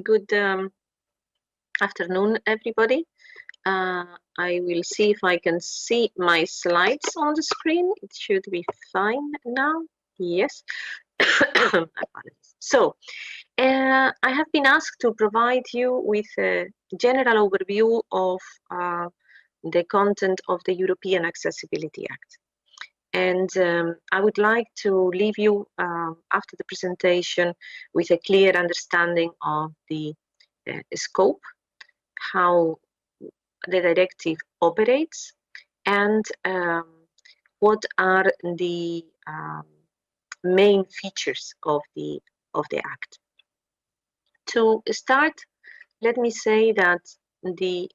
Good afternoon, everybody. I will see if I can see my slides on the screen. It should be fine now. Yes. So, I have been asked to provide you with a general overview of the content of the European Accessibility Act. And I would like to leave you after the presentation with a clear understanding of the scope, how the directive operates, and what are the main features of the Act. To start, let me say that the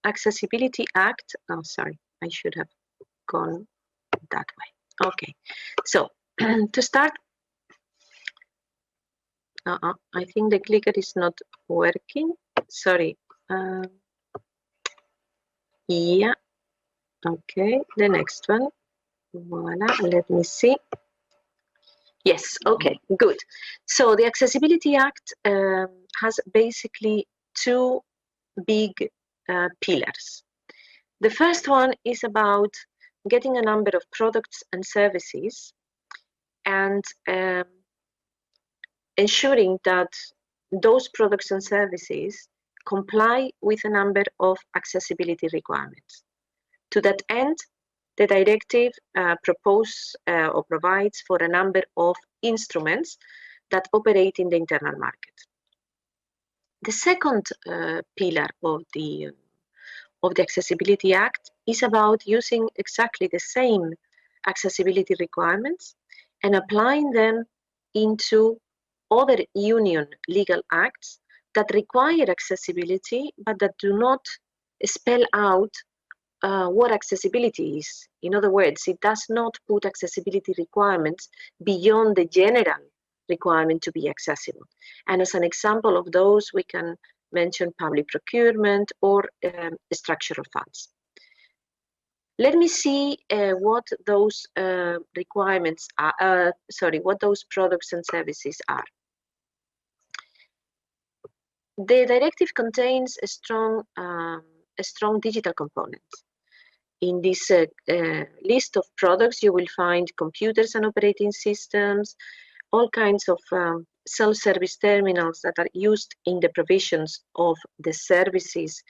Accessibility Act, oh sorry, I should have gone that way. Okay, so to start, I think the clicker is not working. Sorry. Yeah. Okay, the next one. Voila, let me see. Yes, okay, good. So the Accessibility Act has basically two big pillars. The first one is about getting a number of products and services and ensuring that those products and services comply with a number of accessibility requirements. To that end, the directive proposes or provides for a number of instruments that operate in the internal market. The second pillar of the Accessibility Act is about using exactly the same accessibility requirements and applying them into other union legal acts that require accessibility but that do not spell out what accessibility is. In other words, it does not put accessibility requirements beyond the general requirement to be accessible. And as an example of those, we can mention public procurement or structural funds. Let me see what those requirements are, what those products and services are. The directive contains a strong digital component. In this list of products, you will find computers and operating systems, all kinds of self-service terminals that are used in the provisions of the services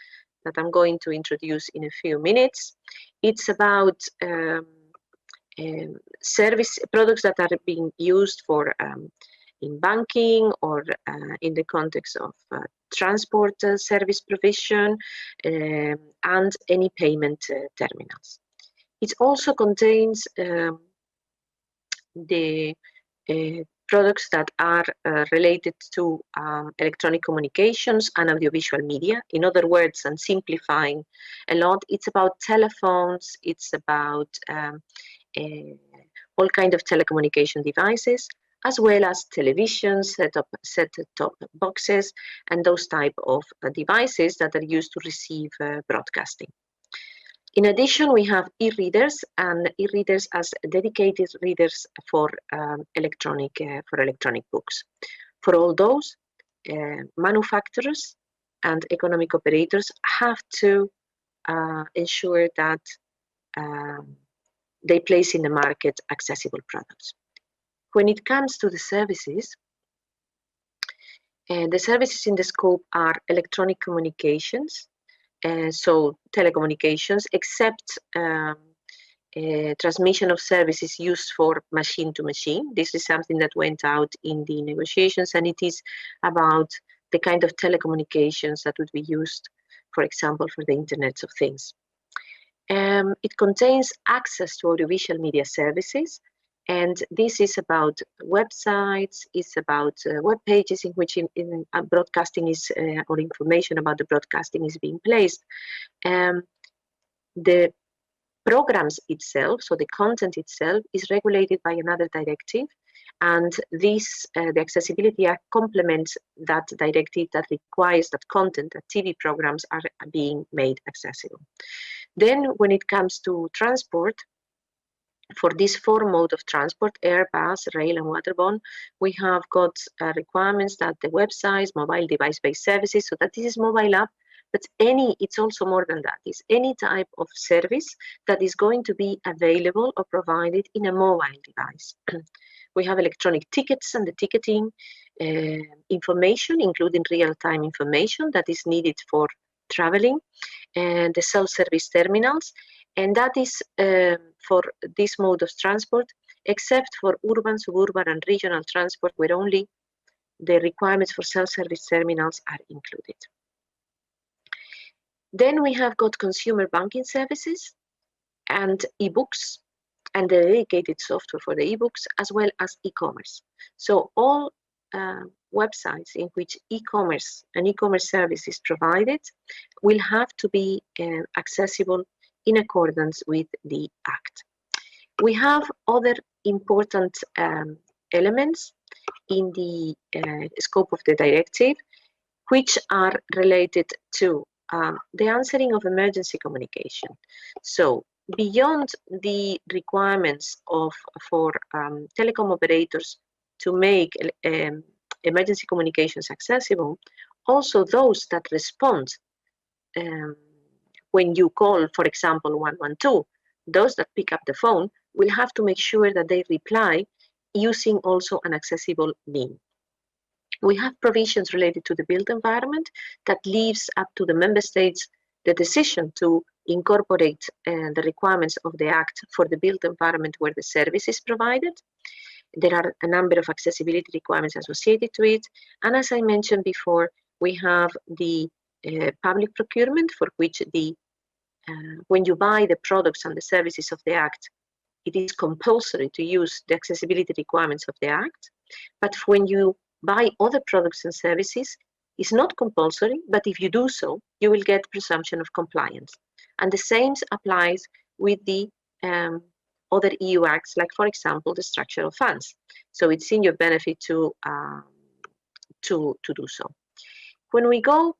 that I'm going to introduce in a few minutes. It's about service products that are being used for in banking or in the context of transport service provision and any payment terminals. It also contains the products that are related to electronic communications and audiovisual media. In other words, and simplifying a lot, it's about telephones, it's about all kinds of telecommunication devices, as well as televisions, set-top boxes, and those type of devices that are used to receive broadcasting. In addition, we have e-readers and e-readers as dedicated readers for electronic books. For all those, manufacturers and economic operators have to ensure that they place in the market accessible products. When it comes to the services in the scope are electronic communications, so telecommunications, except transmission of services used for machine-to-machine. This is something that went out in the negotiations, and it is about the kind of telecommunications that would be used, for example, for the Internet of Things. It contains access to audiovisual media services, and this is about websites, it's about web pages in which broadcasting is, or information about the broadcasting is being placed. The programs itself, so the content itself, is regulated by another directive, and this, the Accessibility Act complements that directive that requires that content, that TV programs are being made accessible. Then when it comes to transport, For this 4 modes of transport, air, bus, rail, and waterborne, we have got requirements that the websites, mobile device-based services, so that this is mobile app, but it's also more than that. It's any type of service that is going to be available or provided in a mobile device. We have electronic tickets and the ticketing information, including real-time information that is needed for traveling, and the self-service terminals, and that is for this mode of transport, except for urban, suburban, and regional transport, where only the requirements for self-service terminals are included. Then we have got consumer banking services and e-books, and the dedicated software for the e-books, as well as e-commerce. So all websites in which e-commerce and e-commerce service is provided will have to be accessible in accordance with the Act. We have other important elements in the scope of the directive, which are related to the answering of emergency communication. So beyond the requirements for telecom operators to make emergency communications accessible, also those that respond when you call, for example, 112, those that pick up the phone will have to make sure that they reply using also an accessible mean. We have provisions related to the built environment that leaves up to the member states the decision to incorporate the requirements of the Act for the built environment where the service is provided. There are a number of accessibility requirements associated to it. And as I mentioned before, we have the public procurement, for which when you buy the products and the services of the Act, it is compulsory to use the accessibility requirements of the Act. But when you buy other products and services, it's not compulsory, but if you do so, you will get presumption of compliance. And the same applies with the other EU acts, like, for example, the structural funds. So it's in your benefit to do so. When we go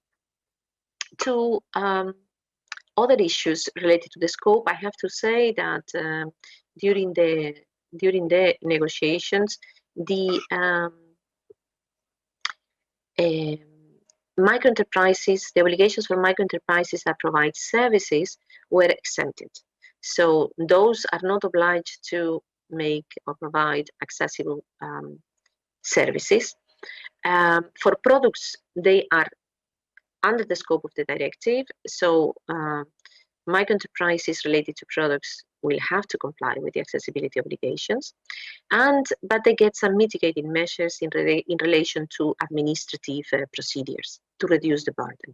to other issues related to the scope, I have to say that during the negotiations, the microenterprises, the obligations for microenterprises that provide services were exempted. So those are not obliged to make or provide accessible services. For products, they are under the scope of the directive. So microenterprises related to products will have to comply with the accessibility obligations, but they get some mitigating measures in relation to administrative procedures to reduce the burden.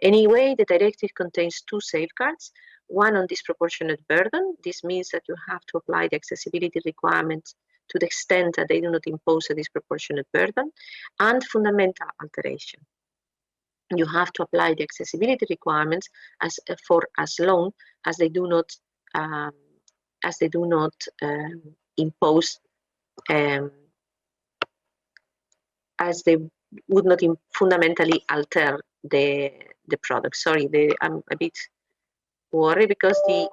Anyway, the directive contains 2 safeguards. One on disproportionate burden. This means that you have to apply the accessibility requirements to the extent that they do not impose a disproportionate burden, and fundamental alteration. You have to apply the accessibility requirements for as long as they do not impose, as they would not fundamentally alter the product. Sorry, I'm a bit worried because the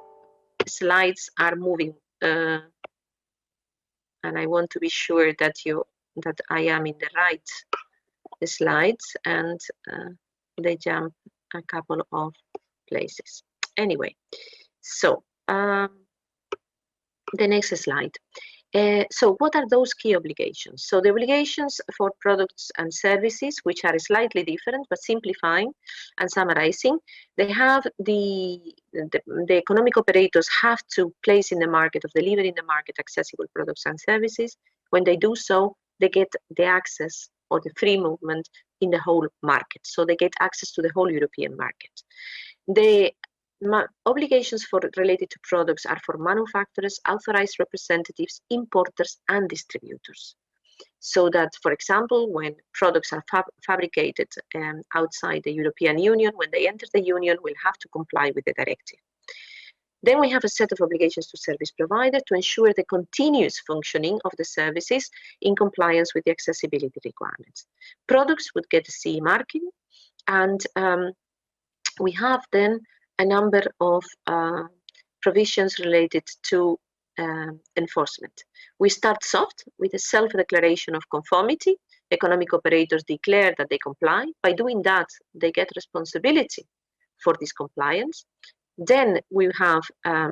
slides are moving, and I want to be sure that I am in the right slides, and they jump a couple of places. Anyway, so the next slide. So what are those key obligations? So the obligations for products and services, which are slightly different, but simplifying and summarizing, they have the economic operators have to place in the market, or deliver in the market, accessible products and services. When they do so, they get the access or the free movement in the whole market. So they get access to the whole European market. The obligations related to products are for manufacturers, authorized representatives, importers, and distributors. So that, for example, when products are fabricated outside the European Union, when they enter the Union, will have to comply with the directive. Then we have a set of obligations to service provider to ensure the continuous functioning of the services in compliance with the accessibility requirements. Products would get a CE marking, and we have then a number of provisions related to enforcement. We start soft with a self-declaration of conformity. Economic operators declare that they comply. By doing that, they get responsibility for this compliance. Then we have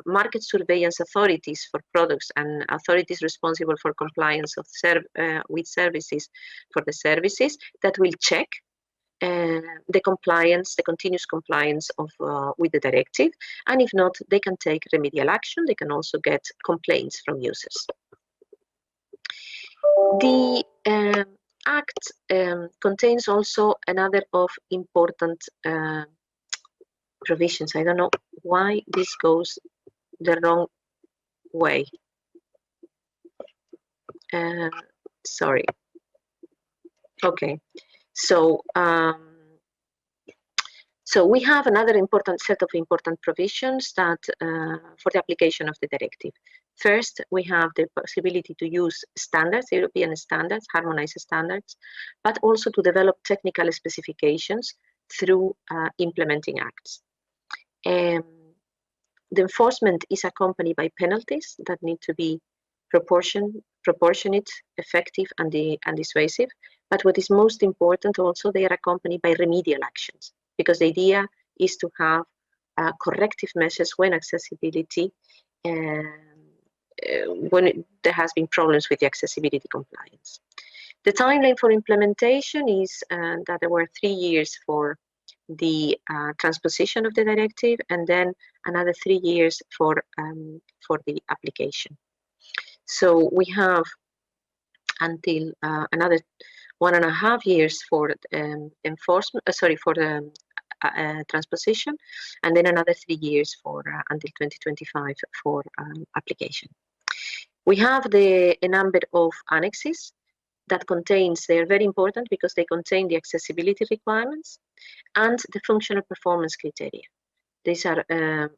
market surveillance authorities for products and authorities responsible for compliance of with services for the services that will check the compliance, the continuous compliance of with the directive, and if not, they can take remedial action. They can also get complaints from users. The Act contains also another of important provisions. I don't know why this goes the wrong way. Sorry. Okay. So we have another important set of important provisions that for the application of the directive. First, we have the possibility to use standards, European standards, harmonized standards, but also to develop technical specifications through implementing acts. The enforcement is accompanied by penalties that need to be proportionate, effective, and dissuasive. But what is most important also, they are accompanied by remedial actions, because the idea is to have corrective measures when accessibility, when there has been problems with the accessibility compliance. The timeline for implementation is that there were 3 years for the transposition of the directive, and then another 3 years for the application. So we have until another 1.5 years for enforcement. For the transposition, and then another 3 years for until 2025 for application. We have a number of annexes that contains. They are very important because they contain the accessibility requirements and the functional performance criteria. These are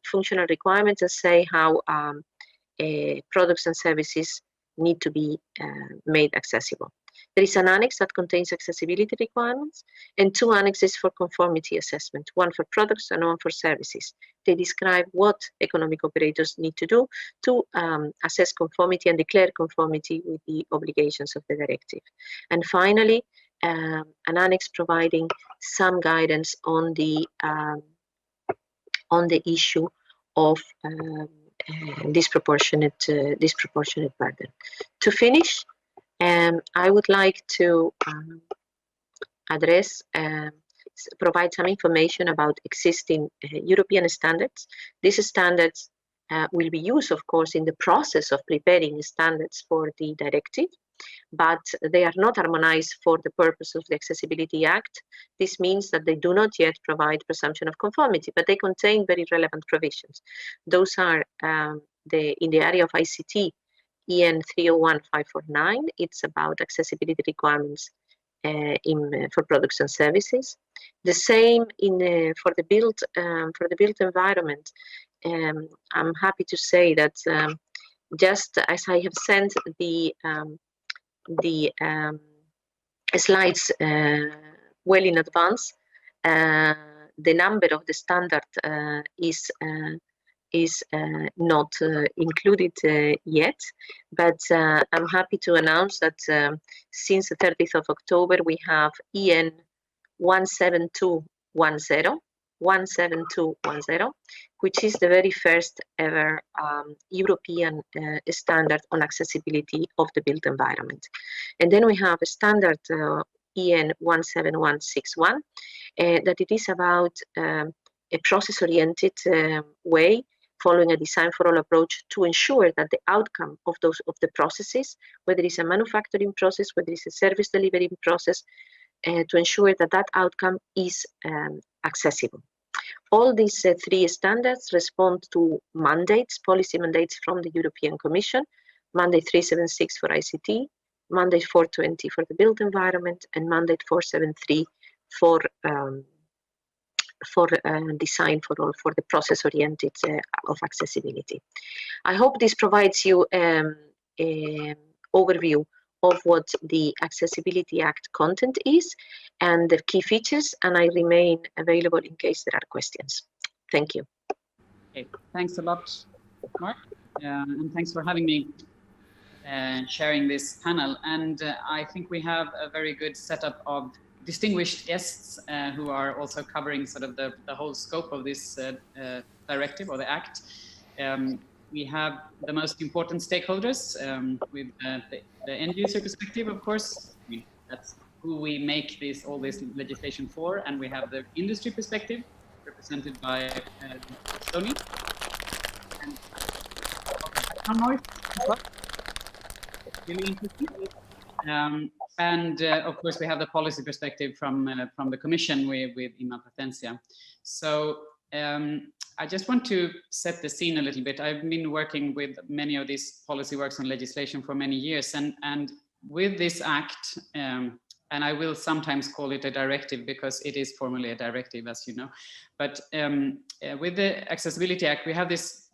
functional requirements that say how products and services need to be made accessible. There is an annex that contains accessibility requirements and 2 annexes for conformity assessment, one for products and one for services. They describe what economic operators need to do to assess conformity and declare conformity with the obligations of the directive. And finally, an annex providing some guidance on the issue of disproportionate burden. To finish, I would like to provide some information about existing European standards. These standards will be used, of course, in the process of preparing standards for the directive, but they are not harmonized for the purpose of the Accessibility Act. This means that they do not yet provide presumption of conformity, but they contain very relevant provisions. Those are in the area of ICT, EN 301549. It's about accessibility requirements for products and services. The same for the built environment. I'm happy to say that just as I have sent the slides well in advance, the number of the standard is not included yet, but I'm happy to announce that since the 30th of October we have EN 17210, which is the very first ever European standard on accessibility of the built environment. And then we have a standard EN 17161 that it is about a process-oriented way, following a design for all approach to ensure that the outcome of the processes, whether it's a manufacturing process, whether it's a service delivery process, to ensure that that outcome is accessible. All these 3 standards respond to mandates, policy mandates from the European Commission, mandate 376 for ICT, mandate 420 for the built environment, and mandate 473 for design for all, for the process-oriented of accessibility. I hope this provides you an overview of what the Accessibility Act content is and the key features, and I remain available in case there are questions. Thank you. Okay, thanks a lot, Mark. and thanks for having me sharing this panel. And I think we have a very good setup of distinguished guests who are also covering sort of the whole scope of this directive or the act. We have the most important stakeholders with the end user perspective, of course. That's who we make all this legislation for. And we have the industry perspective represented by Sony. And really interesting. And of course, we have the policy perspective from the Commission with Placencia. So I just want to set the scene a little bit. I've been working with many of these policy works on legislation for many years, and with this act, and I will sometimes call it a directive because it is formally a directive, as you know. But with the Accessibility Act, we have this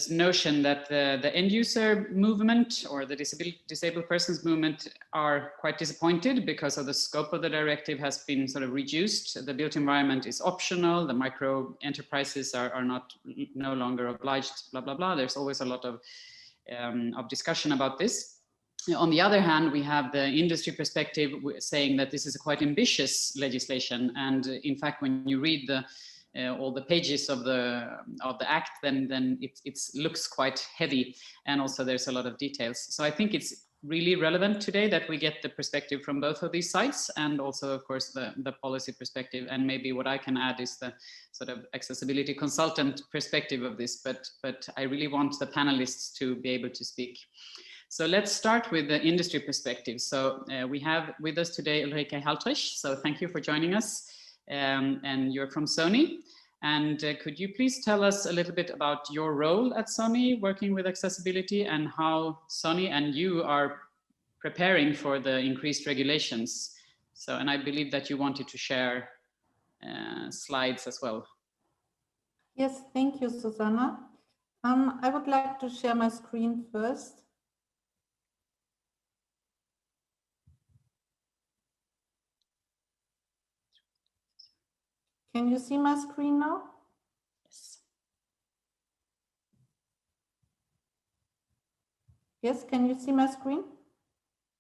notion that the end user movement or the disabled persons movement are quite disappointed because of the scope of the directive has been sort of reduced. The built environment is optional. The micro enterprises are no longer obliged, blah, blah, blah. There's always a lot of discussion about this. On the other hand, we have the industry perspective saying that this is a quite ambitious legislation. And in fact, when you read all the pages of the act, then it looks quite heavy, and also there's a lot of details. So I think it's really relevant today that we get the perspective from both of these sides, and also, of course, the policy perspective. And maybe what I can add is the sort of accessibility consultant perspective of this. But I really want the panelists to be able to speak. So let's start with the industry perspective. So we have with us today Ulrike Haltrich. So thank you for joining us. And you're from Sony. And could you please tell us a little bit about your role at Sony working with accessibility, and how Sony and you are preparing for the increased regulations? So, and I believe that you wanted to share slides as well. Yes, thank you, Susanne. I would like to share my screen first. Can you see my screen now? Yes. Yes, can you see my screen?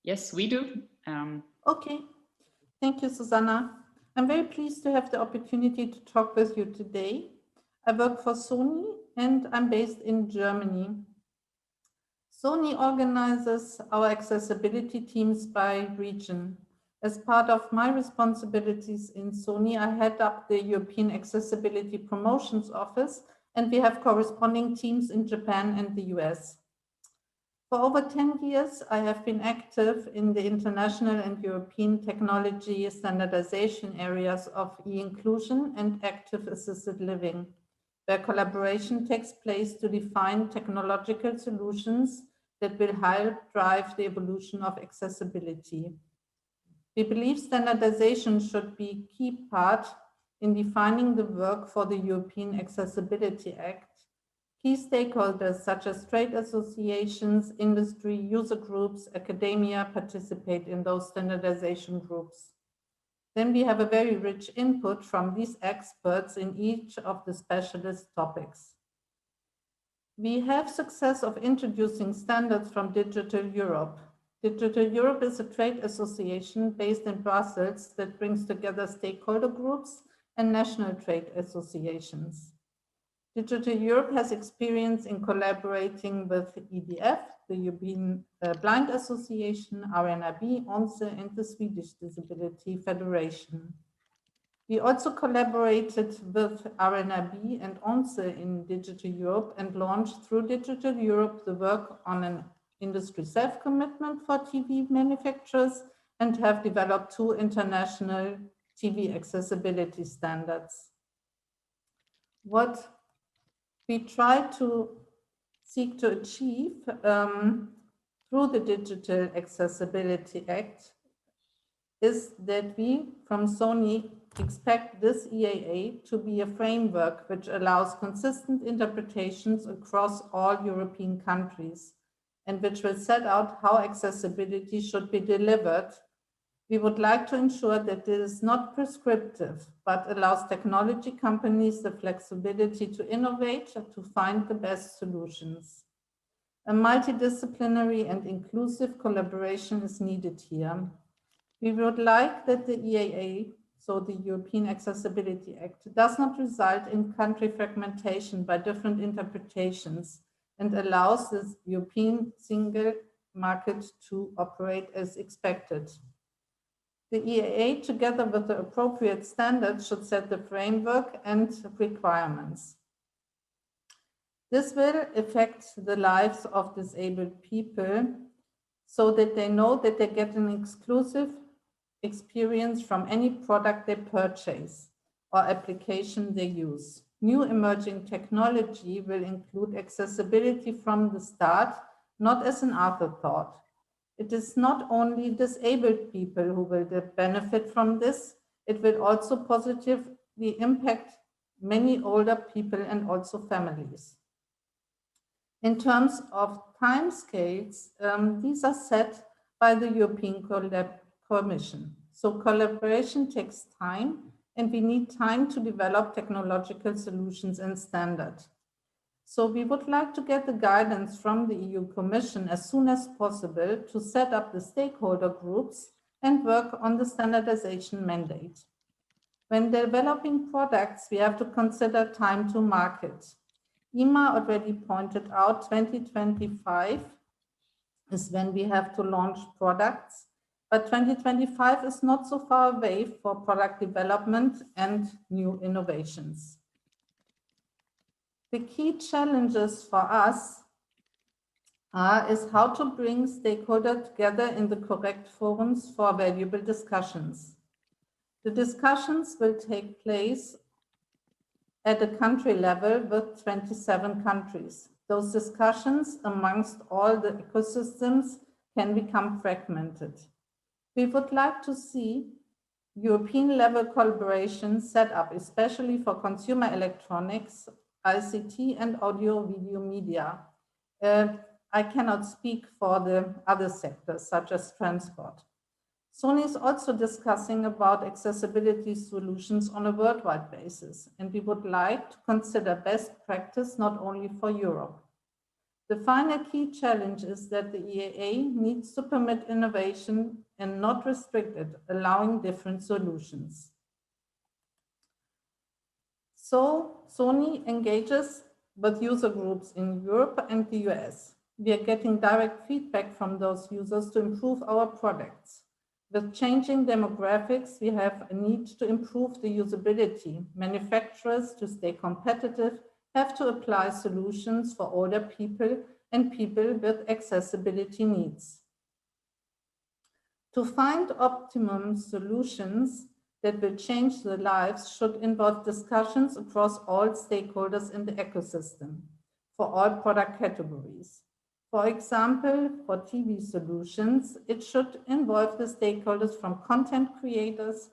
Yes, we do. Okay, thank you, Susanne. I'm very pleased to have the opportunity to talk with you today. I work for Sony and I'm based in Germany. Sony organizes our accessibility teams by region. As part of my responsibilities in Sony, I head up the European Accessibility Promotions Office, and we have corresponding teams in Japan and the US. For over 10 years, I have been active in the international and European technology standardization areas of e-inclusion and active assisted living, where collaboration takes place to define technological solutions that will help drive the evolution of accessibility. We believe standardization should be a key part in defining the work for the European Accessibility Act. Key stakeholders such as trade associations, industry, user groups, academia participate in those standardization groups. Then we have a very rich input from these experts in each of the specialist topics. We have success of introducing standards from Digital Europe. Digital Europe is a trade association based in Brussels that brings together stakeholder groups and national trade associations. Digital Europe has experience in collaborating with EDF, the European Blind Association, RNIB, ONCE, and the Swedish Disability Federation. We also collaborated with RNIB and ONCE in Digital Europe and launched through Digital Europe the work on an industry self-commitment for TV manufacturers, and have developed 2 international TV accessibility standards. What we try to seek to achieve through the Digital Accessibility Act is that we from Sony expect this EAA to be a framework which allows consistent interpretations across all European countries, and which will set out how accessibility should be delivered We would like to ensure that it is not prescriptive, but allows technology companies the flexibility to innovate and to find the best solutions. A multidisciplinary and inclusive collaboration is needed here. We would like that the EAA, so the European Accessibility Act, does not result in country fragmentation by different interpretations and allows the European single market to operate as expected. The EAA, together with the appropriate standards, should set the framework and requirements. This will affect the lives of disabled people so that they know that they get an exclusive experience from any product they purchase or application they use. New emerging technology will include accessibility from the start, not as an afterthought. It is not only disabled people who will benefit from this, it will also positively impact many older people and also families. In terms of timescales, these are set by the European Commission. So collaboration takes time, and we need time to develop technological solutions and standards. So we would like to get the guidance from the EU Commission as soon as possible to set up the stakeholder groups and work on the standardization mandate. When developing products, we have to consider time to market. Ima already pointed out 2025 is when we have to launch products, but 2025 is not so far away for product development and new innovations. The key challenges for us is how to bring stakeholders together in the correct forums for valuable discussions. The discussions will take place at a country level with 27 countries. Those discussions amongst all the ecosystems can become fragmented. We would like to see European level collaboration set up, especially for consumer electronics, ICT, and audio-video media. I cannot speak for the other sectors, such as transport. Sony is also discussing about accessibility solutions on a worldwide basis, and we would like to consider best practice not only for Europe. The final key challenge is that the EAA needs to permit innovation and not restrict it, allowing different solutions. So Sony engages with user groups in Europe and the US. We are getting direct feedback from those users to improve our products. With changing demographics, we have a need to improve the usability. Manufacturers, to stay competitive, have to apply solutions for older people and people with accessibility needs. To find optimum solutions that will change their lives should involve discussions across all stakeholders in the ecosystem for all product categories. For example, for TV solutions, it should involve the stakeholders from content creators,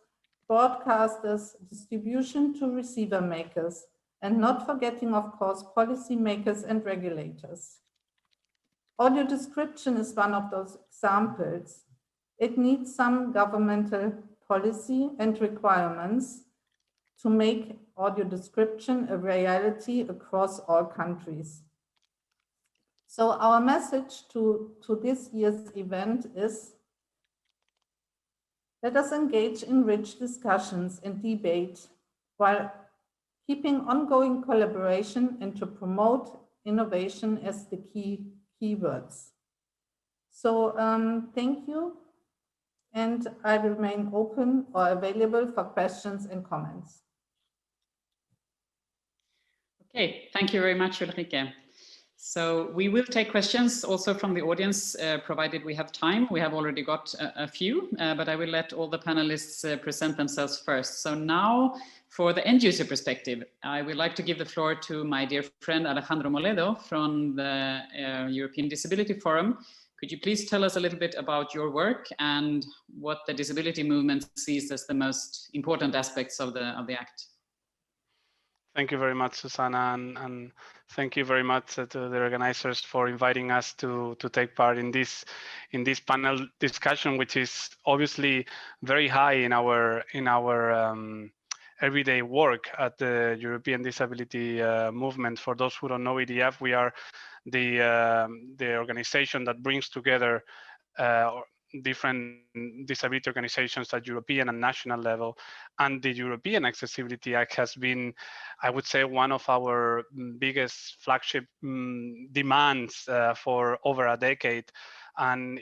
broadcasters, distribution to receiver makers, and not forgetting, of course, policy makers and regulators. Audio description is one of those examples. It needs some governmental policy and requirements to make audio description a reality across all countries. So our message to this year's event is, let us engage in rich discussions and debate while keeping ongoing collaboration and to promote innovation as the keywords. So thank you, and I remain open or available for questions and comments. Okay, thank you very much, Ulrike. So we will take questions also from the audience, provided we have time. We have already got a few, but I will let all the panelists present themselves first. So now, for the end user perspective, I would like to give the floor to my dear friend Alejandro Moledo from the European Disability Forum. Could you please tell us a little bit about your work and what the disability movement sees as the most important aspects of the Act? Thank you very much, Susanne, and Thank you very much to the organizers for inviting us to take part in this panel discussion, which is obviously very high in our everyday work at the European Disability Movement. For those who don't know EDF, we are the organization that brings together different disability organizations at European and national level. And the European Accessibility Act has been, I would say, one of our biggest flagship demands for over a decade. And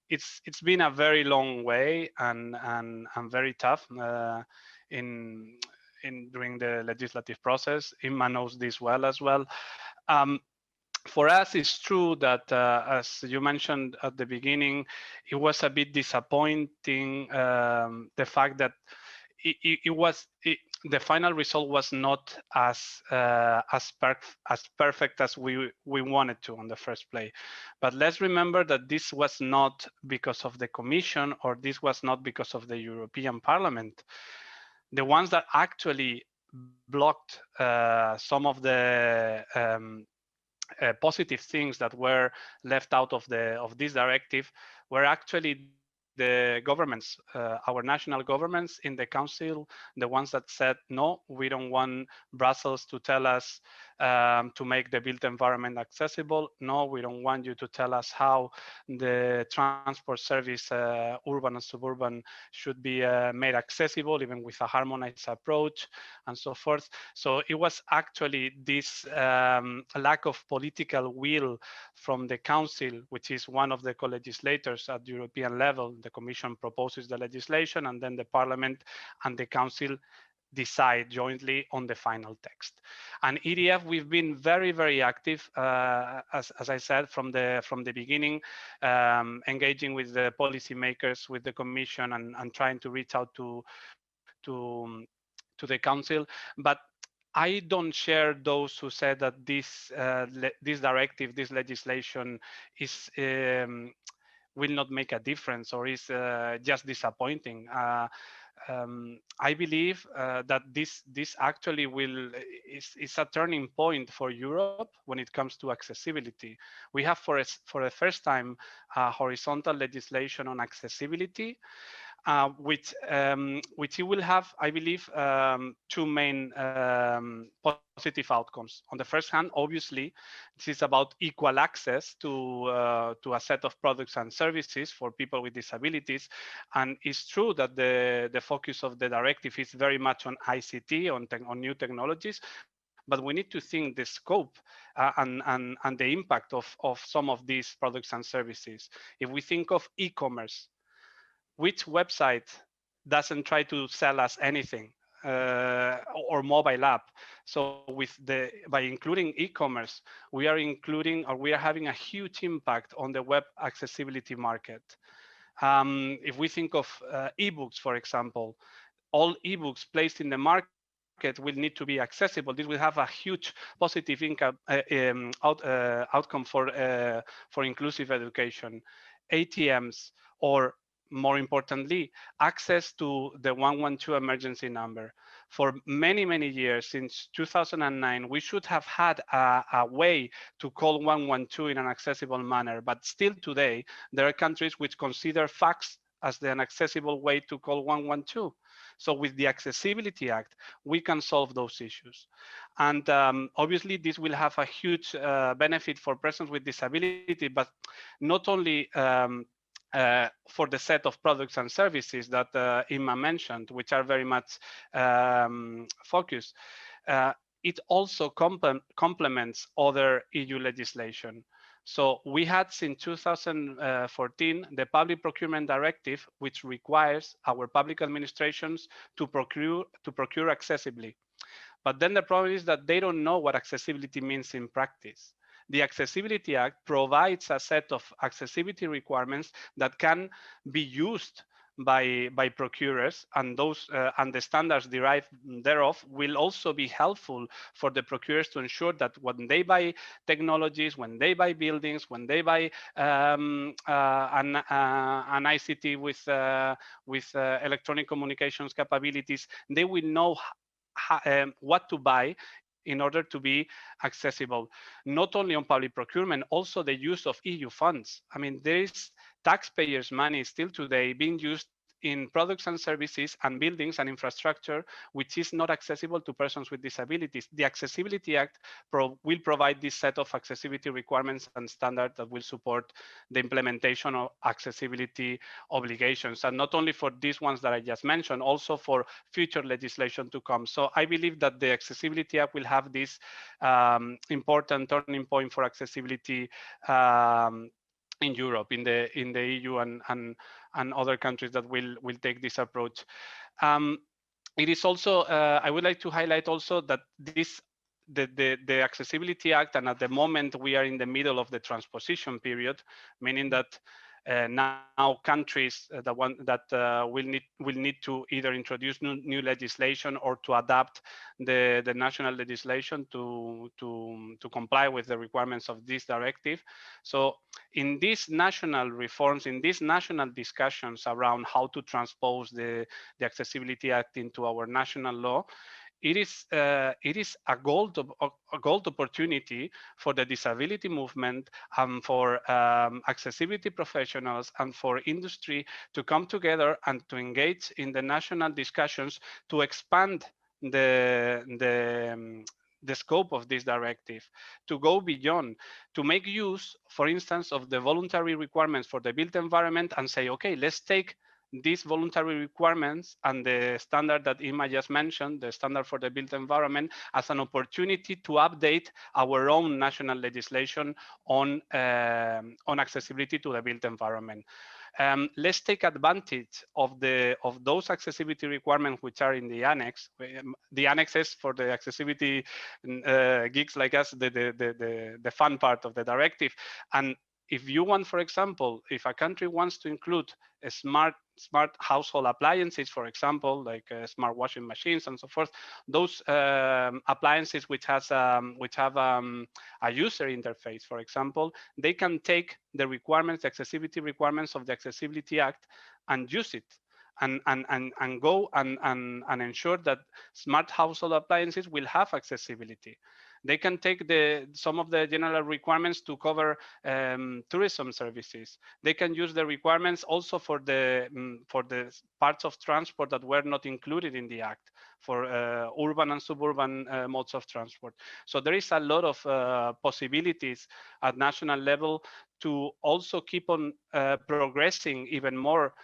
it's been a very long way and very tough in during the legislative process. Inma knows this well as well. For us, it's true that, as you mentioned at the beginning, it was a bit disappointing, the fact that the final result was not as perfect as we wanted to in the first place. But let's remember that this was not because of the Commission, or this was not because of the European Parliament. The ones that actually blocked some of the positive things that were left out of this directive were actually the governments, our national governments in the council, the ones that said, no, we don't want Brussels to tell us to make the built environment accessible. No, we don't want you to tell us how the transport service, urban and suburban, should be made accessible, even with a harmonized approach and so forth. So it was actually this lack of political will from the council, which is one of the co-legislators at the European level. The Commission proposes the legislation, and then the Parliament and the Council decide jointly on the final text. And EDF, we've been very, very active, as I said, from the beginning, engaging with the policymakers, with the Commission, and trying to reach out to the Council. But I don't share those who said that this directive, this legislation is will not make a difference, or is just disappointing. I believe that this actually is a turning point for Europe when it comes to accessibility. We have for the first time horizontal legislation on accessibility, which it will have, I believe, two main positive outcomes. On the first hand, obviously, this is about equal access to a set of products and services for people with disabilities. And it's true that the focus of the directive is very much on ICT, on new technologies. But we need to think the scope and the impact of some of these products and services. If we think of e-commerce, which website doesn't try to sell us anything, or mobile app? So by including e-commerce, we are having a huge impact on the web accessibility market. If we think of ebooks, for example, all ebooks placed in the market will need to be accessible. This will have a huge positive outcome for inclusive education. ATMs, or more importantly, access to the 112 emergency number. For many, many years, since 2009, we should have had a way to call 112 in an accessible manner. But still today, there are countries which consider fax as an accessible way to call 112. So with the Accessibility Act, we can solve those issues. And obviously, this will have a huge benefit for persons with disability, but not only for the set of products and services that Inma mentioned, which are very much focused. It also complements other EU legislation. So we had since 2014 the Public Procurement Directive, which requires our public administrations to procure accessibly. But then the problem is that they don't know what accessibility means in practice. The Accessibility Act provides a set of accessibility requirements that can be used by procurers, and those and the standards derived thereof will also be helpful for the procurers to ensure that when they buy technologies, when they buy buildings, when they buy an ICT with electronic communications capabilities, they will know what to buy in order to be accessible, not only on public procurement, also the use of EU funds. I mean, there is taxpayers' money still today being used in products and services and buildings and infrastructure, which is not accessible to persons with disabilities. The Accessibility Act will provide this set of accessibility requirements and standards that will support the implementation of accessibility obligations, and not only for these ones that I just mentioned, also for future legislation to come. So I believe that the Accessibility Act will have this important turning point for accessibility in Europe, in the EU, and other countries that will take this approach. It is also, I would like to highlight also that the Accessibility Act, and at the moment we are in the middle of the transposition period, meaning that now countries will need to either introduce new legislation or to adapt the national legislation to comply with the requirements of this directive. So in these national reforms, in these national discussions around how to transpose the Accessibility Act into our national law, it is a gold opportunity for the disability movement and for accessibility professionals and for industry to come together and to engage in the national discussions to expand the scope of this directive, to go beyond, to make use, for instance, of the voluntary requirements for the built environment and say, okay, let's take these voluntary requirements and the standard that Inma just mentioned, the standard for the built environment, as an opportunity to update our own national legislation on accessibility to the built environment. Let's take advantage of those accessibility requirements which are in the annex. The annexes for the accessibility geeks like us, the fun part of the directive. And if you want, for example, if a country wants to include a smart household appliances, for example, like smart washing machines and so forth, those appliances which have a user interface, for example, they can take the requirements, the accessibility requirements of the Accessibility Act and use it. And go and ensure that smart household appliances will have accessibility. They can take some of the general requirements to cover tourism services. They can use the requirements also for the parts of transport that were not included in the Act, for urban and suburban modes of transport. So there is a lot of possibilities at national level to also keep on progressing even more,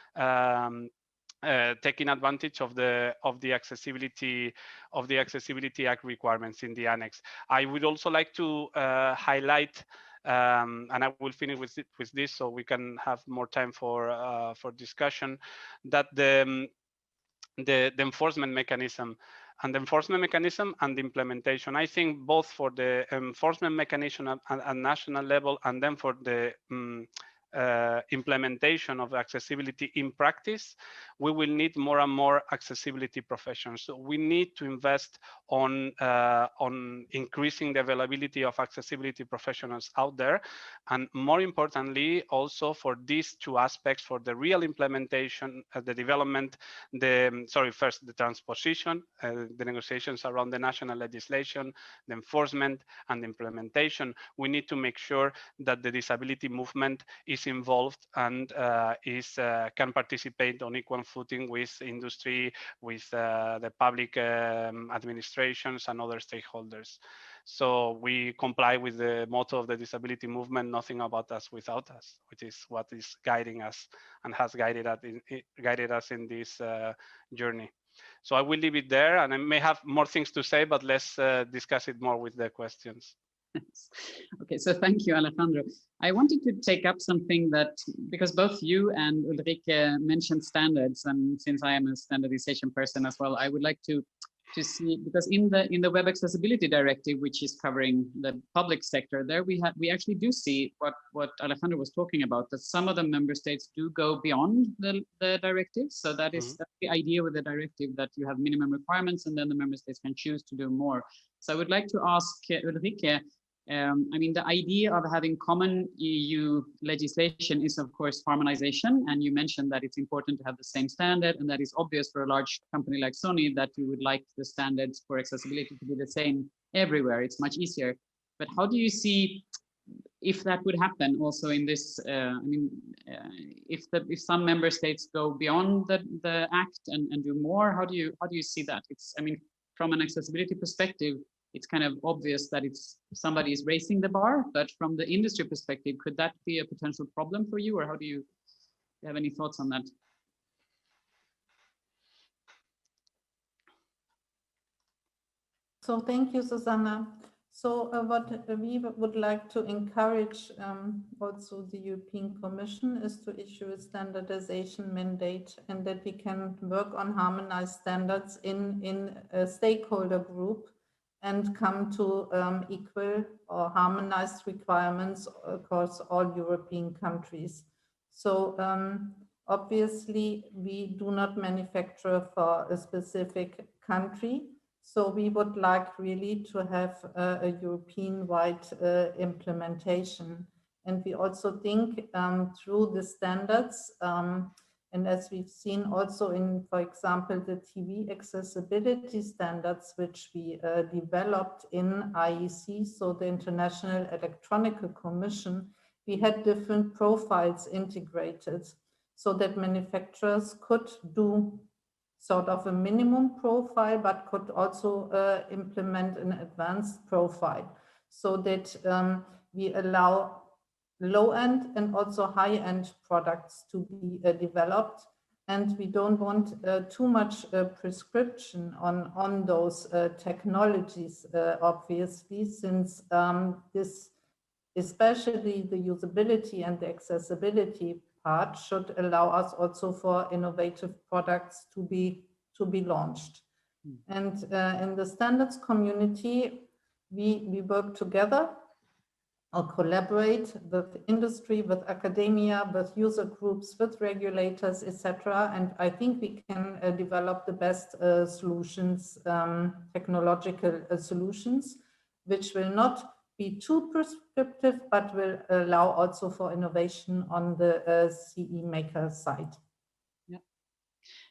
taking advantage of the Accessibility Act requirements in the annex. I would also like to highlight, and I will finish with this so we can have more time for discussion, that the enforcement mechanism and the implementation. I think both for the enforcement mechanism at national level and then for the implementation of accessibility in practice, we will need more and more accessibility professions. So we need to invest on increasing the availability of accessibility professionals out there, and more importantly, also for these two aspects, for the real implementation, the development, first the transposition, the negotiations around the national legislation, the enforcement, and the implementation. We need to make sure that the disability movement is involved and can participate on equal footing with industry, with the public administrations and other stakeholders. So we comply with the motto of the disability movement, nothing about us without us, which is what is guiding us and has guided us in this journey. So I will leave it there, and I may have more things to say, but let's discuss it more with the questions. Okay, so thank you, Alejandro. I wanted to take up something that, because both you and Ulrike mentioned standards, and since I am a standardization person as well, I would like to see, because in the Web Accessibility Directive, which is covering the public sector, there we actually do see what Alejandro was talking about, that some of the member states do go beyond the directive. So that's the idea with the directive, that you have minimum requirements and then the member states can choose to do more. So I would like to ask Ulrike, I mean, the idea of having common EU legislation is, of course, harmonization. And you mentioned that it's important to have the same standard, and that is obvious for a large company like Sony, that you would like the standards for accessibility to be the same everywhere, it's much easier. But how do you see if that would happen also in this? I mean, if some member states go beyond the act and do more, how do you see that? It's, I mean, from an accessibility perspective, it's kind of obvious that it's somebody is raising the bar, but from the industry perspective, could that be a potential problem for you, or how do you have any thoughts on that? So thank you, Susanne. So what we would like to encourage also the European Commission is to issue a standardization mandate, and that we can work on harmonized standards in a stakeholder group and come to equal or harmonized requirements across all European countries. So obviously we do not manufacture for a specific country. So we would like really to have a European-wide implementation. And we also think through the standards, and as we've seen also in, for example, the TV accessibility standards, which we developed in IEC, so the International Electronic Commission, we had different profiles integrated so that manufacturers could do sort of a minimum profile, but could also implement an advanced profile, so that we allow low-end and also high-end products to be developed. And we don't want too much prescription on those technologies, obviously, since this, especially the usability and the accessibility part, should allow us also for innovative products to be launched. And in the standards community, we work together or collaborate with industry, with academia, with user groups, with regulators, etc. And I think we can develop the best solutions, technological solutions, which will not be too prescriptive, but will allow also for innovation on the CE maker side.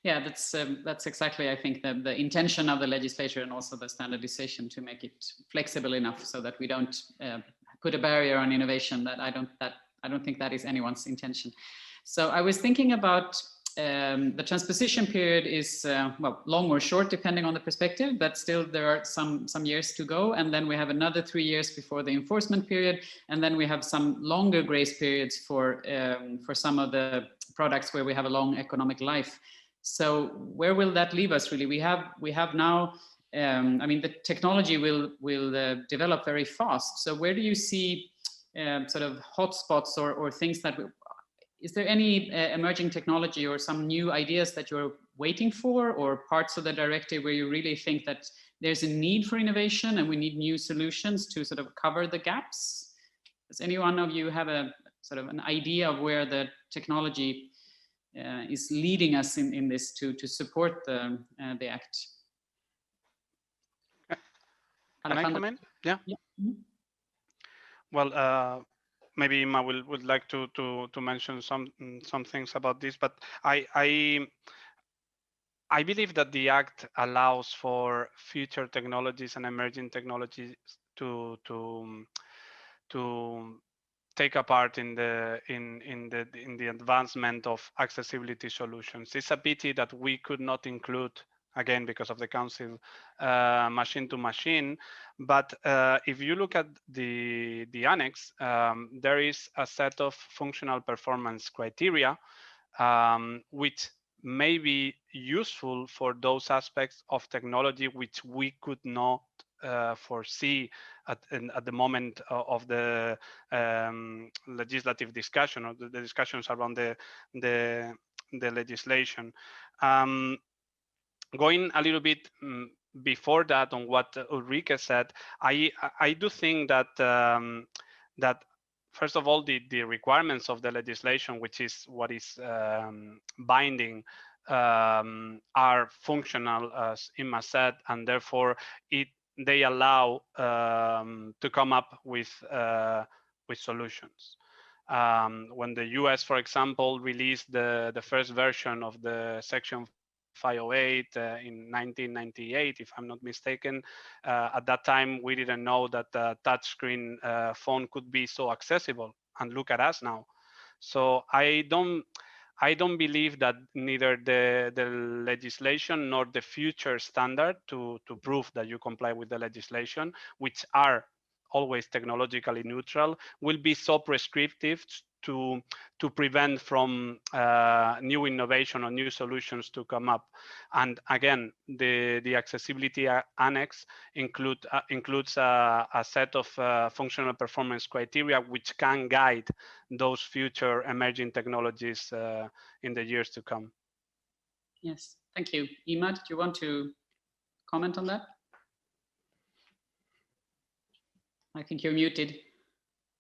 Yeah, that's exactly, I think, the intention of the legislature and also the standardization, to make it flexible enough so that we don't put a barrier on innovation. That I don't think that is anyone's intention. So I was thinking about the transposition period is well, long or short depending on the perspective, but still there are some years to go, and then we have another 3 years before the enforcement period, and then we have some longer grace periods for some of the products where we have a long economic life. So where will that leave us? Really, we have now. I mean, the technology will develop very fast. So where do you see sort of hotspots or things that? Is there any emerging technology or some new ideas that you're waiting for, or parts of the directive where you really think that there's a need for innovation and we need new solutions to sort of cover the gaps? Does any one of you have a sort of an idea of where the technology is leading us in this to support the act? Can I come in? Yeah. Mm-hmm. Well, maybe Imma would like to mention some things about this, but I believe that the Act allows for future technologies and emerging technologies to take a part in the advancement of accessibility solutions. It's a pity that we could not include, again because of the council, machine to machine, but if you look at the annex, there is a set of functional performance criteria which may be useful for those aspects of technology which we could not foresee at the moment of the legislative discussion, or the discussions around the legislation. Going a little bit before that on what Ulrike said, I do think that that first of all the requirements of the legislation, which is what is binding, are functional, as Imma said, and therefore they allow to come up with solutions. When the US, for example, released the first version of the Section 508 in 1998, if I'm not mistaken. At that time, we didn't know that the touchscreen phone could be so accessible, and look at us now. So I don't believe that neither the legislation nor the future standard to prove that you comply with the legislation, which are always technologically neutral, will be so prescriptive to prevent from new innovation or new solutions to come up. And again, the accessibility annex includes a set of functional performance criteria which can guide those future emerging technologies in the years to come. Yes, thank you. Ima, do you want to comment on that? I think you're muted.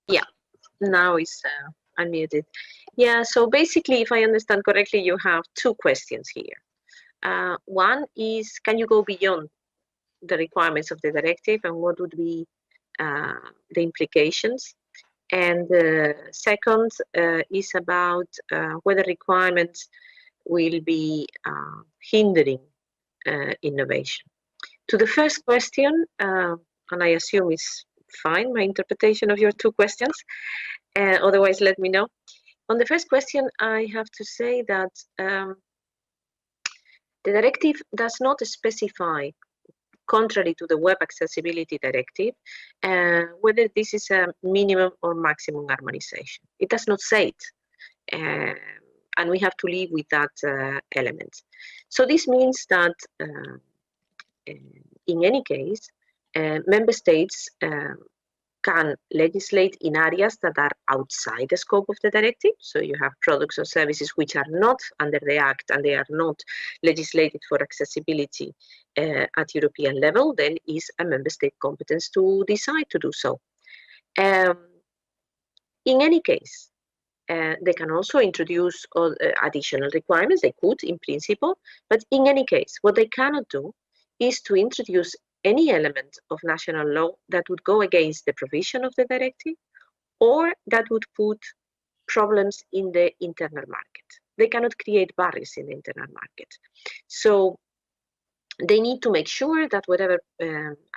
Yeah, now it's unmuted. Yeah, so basically, if I understand correctly, you have two questions here. One is, can you go beyond the requirements of the directive, and what would be the implications? And the second is about whether requirements will be hindering innovation. To the first question, and I assume it's fine, my interpretation of your two questions, otherwise let me know. On the first question, I have to say that the directive does not specify, contrary to the Web Accessibility Directive, whether this is a minimum or maximum harmonization. It does not say it, and we have to live with that element. So this means that in any case, member states can legislate in areas that are outside the scope of the directive. So you have products or services which are not under the Act and they are not legislated for accessibility at European level, then is a member state competence to decide to do so. In any case, they can also introduce additional requirements. They could, in principle, but in any case, what they cannot do is to introduce any element of national law that would go against the provision of the directive or that would put problems in the internal market. They cannot create barriers in the internal market. So they need to make sure that whatever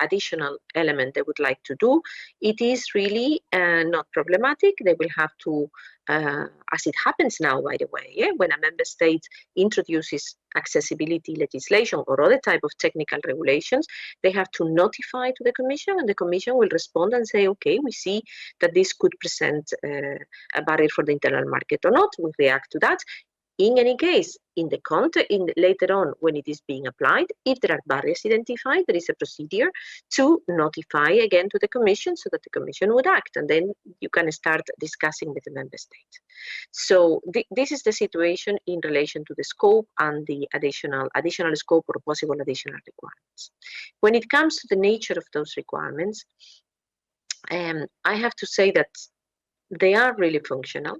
additional element they would like to do, it is really not problematic. They will have to, as it happens now, by the way, when a member state introduces accessibility legislation or other type of technical regulations, they have to notify to the Commission, and the Commission will respond and say, okay, we see that this could present a barrier for the internal market or not. We react to that. In any case, later on, when it is being applied, if there are barriers identified, there is a procedure to notify again to the Commission so that the Commission would act, and then you can start discussing with the member state. So this is the situation in relation to the scope and the additional scope or possible additional requirements. When it comes to the nature of those requirements, I have to say that they are really functional,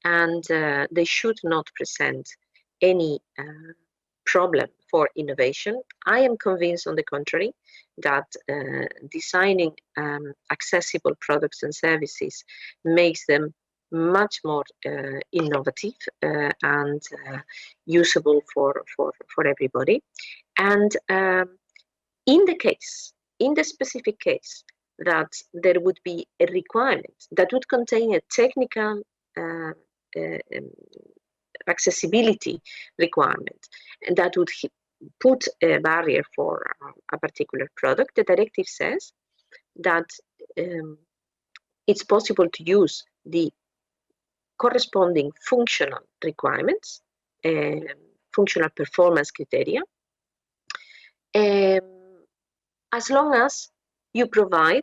and they should not present any problem for innovation. I am convinced, on the contrary, that designing accessible products and services makes them much more innovative and usable for everybody. And in the specific case that there would be a requirement that would contain a technical accessibility requirement, and that would put a barrier for a particular product, the directive says that it's possible to use the corresponding functional requirements, functional performance criteria, as long as you provide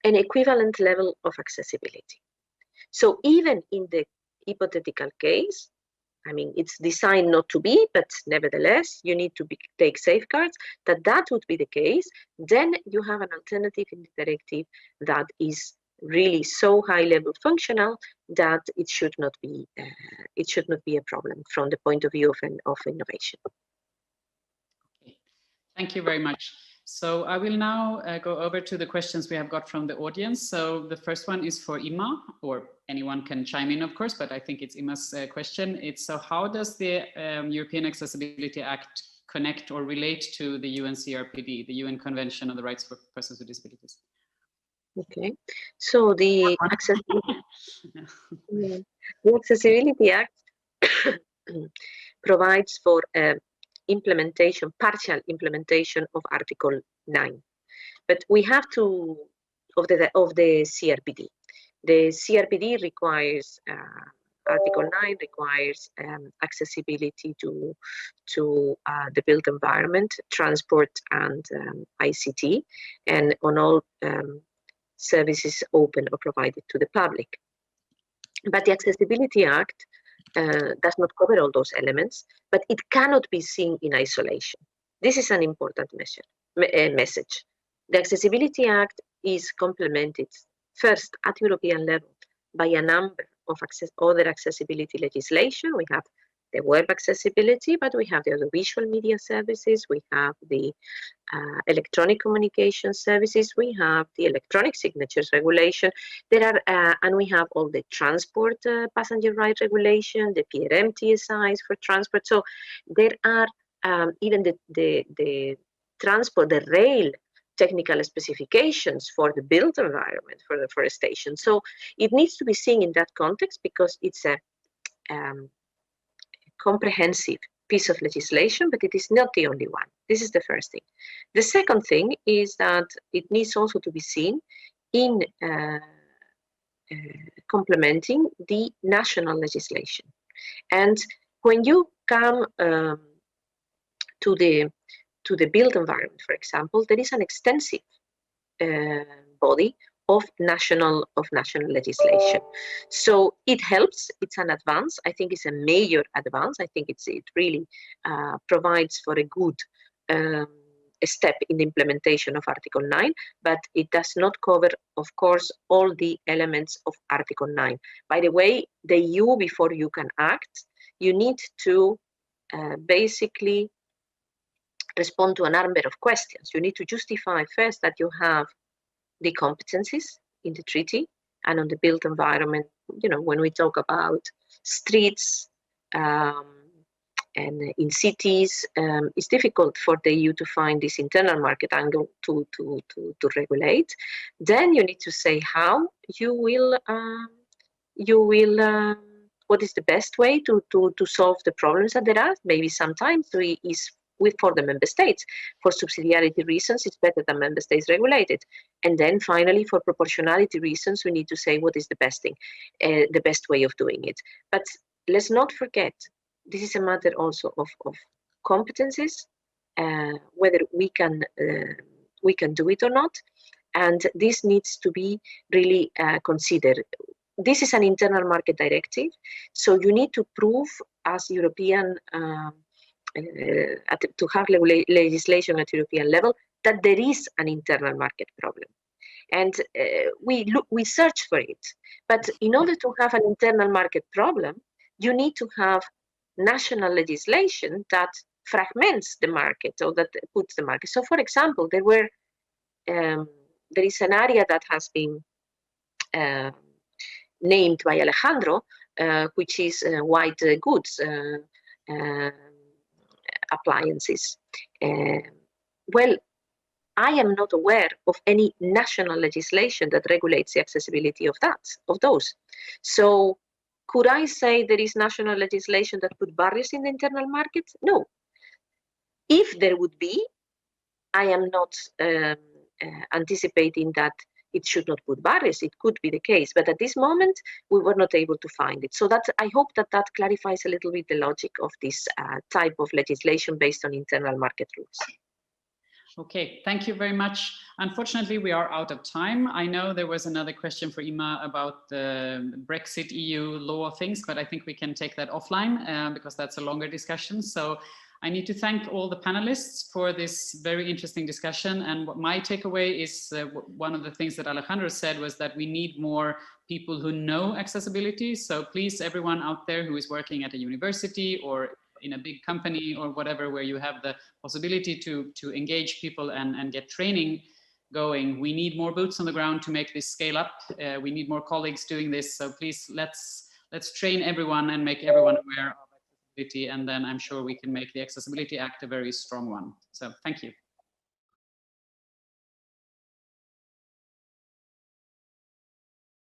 an equivalent level of accessibility. So even in the hypothetical case, I mean, it's designed not to be, but nevertheless, you need to take safeguards that would be the case. Then you have an alternative in the directive that is really so high level functional that it should not be a problem from the point of view of innovation. Okay. Thank you very much. So I will now go over to the questions we have got from the audience. So the first one is for Imma, or anyone can chime in, of course, but I think it's Imma's question. It's so how does the European Accessibility Act connect or relate to the UN CRPD, the UN Convention on the Rights for Persons with Disabilities? Okay, so the Accessibility Act provides for implementation, partial implementation of Article 9. But we have to, of the CRPD. The CRPD requires, Article 9 requires accessibility to the built environment, transport, and ICT, and on all services open or provided to the public. But the Accessibility Act does not cover all those elements, but it cannot be seen in isolation. This is an important message. The Accessibility Act is complemented first at European level by a number of other accessibility legislation. We have the web accessibility, but we have the audiovisual media services, we have the electronic communication services, we have the electronic signatures regulation. There are, and we have all the transport passenger right regulation, the PRM TSIs for transport. So there are even the transport, the rail technical specifications for the built environment, for the forestation. So it needs to be seen in that context because it's a comprehensive piece of legislation, but it is not the only one. This is the first thing. The second thing is that it needs also to be seen in complementing the national legislation. And when you come to the built environment, for example, there is an extensive body of national legislation. So it helps, it's an advance. I think it's a major advance. I think it really provides for a good step in the implementation of Article 9, but it does not cover, of course, all the elements of Article 9. By the way, the EU, before you can act, you need to basically respond to a number of questions. You need to justify first that you have the competencies in the treaty and on the built environment. You know, when we talk about streets and in cities, it's difficult for the EU to find this internal market angle to regulate. Then you need to say how you will what is the best way to solve the problems that there are. Maybe sometimes for the member states, for subsidiarity reasons, it's better that member states regulate it. And then finally, for proportionality reasons, we need to say what is the best thing, the best way of doing it. But let's not forget, this is a matter also of competencies, whether we can do it or not. And this needs to be really considered. This is an internal market directive, so you need to prove as European to have legislation at European level that there is an internal market problem, and we search for it. But in order to have an internal market problem, you need to have national legislation that fragments the market or that puts the market. So, for example, there is an area that has been named by Alejandro, which is white goods. Appliances. Well, I am not aware of any national legislation that regulates the accessibility of those. So could I say there is national legislation that put barriers in the internal market? No. If there would be, I am not anticipating that it should not put barriers. It could be the case, but at this moment we were not able to find it. So I hope that clarifies a little bit the logic of this type of legislation based on internal market rules. Okay, thank you very much. Unfortunately, we are out of time. I know there was another question for Imma about the Brexit EU law things, but I think we can take that offline because that's a longer discussion. So I need to thank all the panelists for this very interesting discussion. And what my takeaway is, one of the things that Alejandro said was that we need more people who know accessibility. So please, everyone out there who is working at a university or in a big company or whatever, where you have the possibility to engage people and get training going. We need more boots on the ground to make this scale up. We need more colleagues doing this. So please, let's train everyone and make everyone aware of accessibility, and then I'm sure we can make the Accessibility Act a very strong one. So thank you.